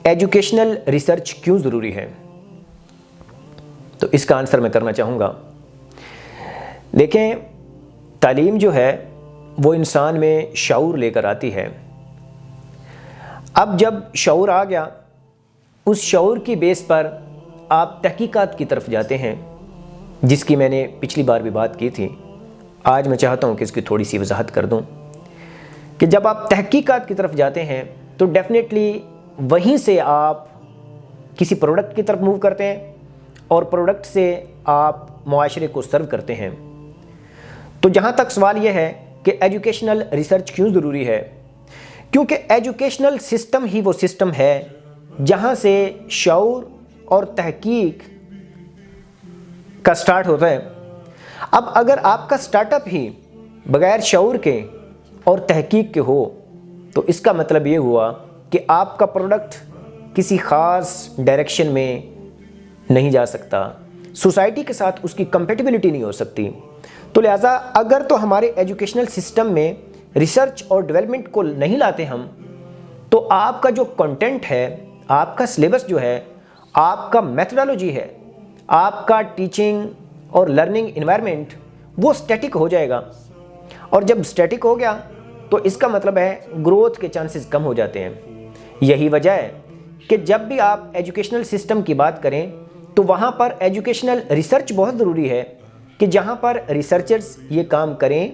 Educational research کیوں ضروری ہے؟ تو اس کا آنسر میں کرنا چاہوں گا. دیکھیں، تعلیم جو ہے وہ انسان میں شعور لے کر آتی ہے. اب جب شعور آ گیا، اس شعور کی بیس پر آپ تحقیقات کی طرف جاتے ہیں، جس کی میں نے پچھلی بار بھی بات کی تھی. آج میں چاہتا ہوں کہ اس کی تھوڑی سی وضاحت کر دوں کہ جب آپ تحقیقات کی طرف جاتے ہیں تو ڈیفینیٹلی وہیں سے آپ کسی پروڈکٹ کی طرف موو کرتے ہیں اور پروڈکٹ سے آپ معاشرے کو سرو کرتے ہیں. تو جہاں تک سوال یہ ہے کہ ایجوکیشنل ریسرچ کیوں ضروری ہے، کیونکہ ایجوکیشنل سسٹم ہی وہ سسٹم ہے جہاں سے شعور اور تحقیق کا سٹارٹ ہوتا ہے. اب اگر آپ کا سٹارٹ اپ ہی بغیر شعور کے اور تحقیق کے ہو تو اس کا مطلب یہ ہوا کہ آپ کا پروڈکٹ کسی خاص ڈائریکشن میں نہیں جا سکتا، سوسائٹی کے ساتھ اس کی کمپیٹیبلٹی نہیں ہو سکتی. تو لہٰذا اگر تو ہمارے ایجوکیشنل سسٹم میں ریسرچ اور ڈیولپمنٹ کو نہیں لاتے ہم، تو آپ کا جو کنٹینٹ ہے، آپ کا سلیبس جو ہے، آپ کا میتھڈالوجی ہے، آپ کا ٹیچنگ اور لرننگ انوائرمنٹ وہ سٹیٹک ہو جائے گا. اور جب سٹیٹک ہو گیا تو اس کا مطلب ہے گروتھ کے چانسز کم ہو جاتے ہیں. یہی وجہ ہے کہ جب بھی آپ ایجوکیشنل سسٹم کی بات کریں تو وہاں پر ایجوکیشنل ریسرچ بہت ضروری ہے کہ جہاں پر ریسرچرز یہ کام کریں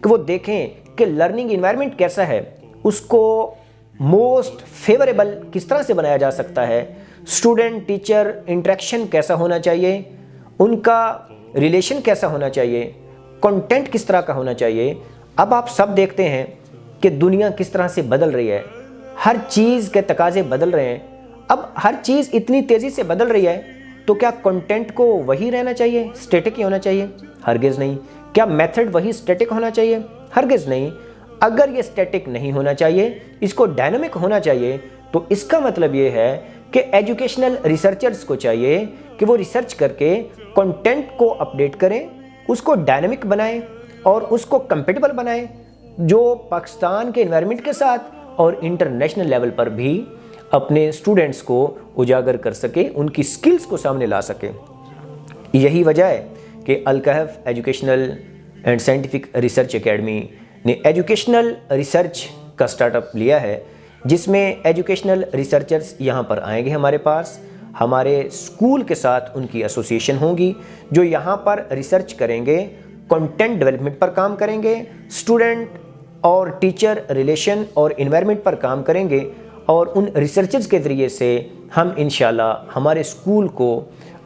کہ وہ دیکھیں کہ لرننگ انوائرمنٹ کیسا ہے، اس کو موسٹ فیوریبل کس طرح سے بنایا جا سکتا ہے، اسٹوڈنٹ ٹیچر انٹریکشن کیسا ہونا چاہیے، ان کا ریلیشن کیسا ہونا چاہیے، کنٹینٹ کس طرح کا ہونا چاہیے. اب آپ سب دیکھتے ہیں کہ دنیا کس طرح سے بدل رہی ہے، ہر چیز کے تقاضے بدل رہے ہیں. اب ہر چیز اتنی تیزی سے بدل رہی ہے تو کیا کنٹینٹ کو وہی رہنا چاہیے، سٹیٹک ہی ہونا چاہیے؟ ہرگز نہیں. کیا میتھڈ وہی سٹیٹک ہونا چاہیے؟ ہرگز نہیں. اگر یہ سٹیٹک نہیں ہونا چاہیے، اس کو ڈائنامک ہونا چاہیے، تو اس کا مطلب یہ ہے کہ ایجوکیشنل ریسرچرز کو چاہیے کہ وہ ریسرچ کر کے کنٹینٹ کو اپڈیٹ کریں، اس کو ڈائنامک بنائیں اور اس کو کمپیٹیبل بنائیں، جو پاکستان کے انوائرمنٹ کے ساتھ اور انٹرنیشنل لیول پر بھی اپنے اسٹوڈنٹس کو اجاگر کر سکے، ان کی سکلز کو سامنے لا سکے. یہی وجہ ہے کہ Al-Kahf educational and scientific research academy نے ایجوکیشنل ریسرچ کا سٹارٹ اپ لیا ہے، جس میں ایجوکیشنل ریسرچرز یہاں پر آئیں گے ہمارے پاس. ہمارے اسکول کے ساتھ ان کی ایسوسیشن ہوگی جو یہاں پر ریسرچ کریں گے، کنٹینٹ ڈیولپمنٹ پر کام کریں گے، اسٹوڈنٹ اور ٹیچر ریلیشن اور انوائرمنٹ پر کام کریں گے، اور ان ریسرچرز کے ذریعے سے ہم انشاءاللہ ہمارے اسکول کو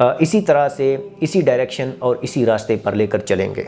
اسی طرح سے اسی ڈائریکشن اور اسی راستے پر لے کر چلیں گے.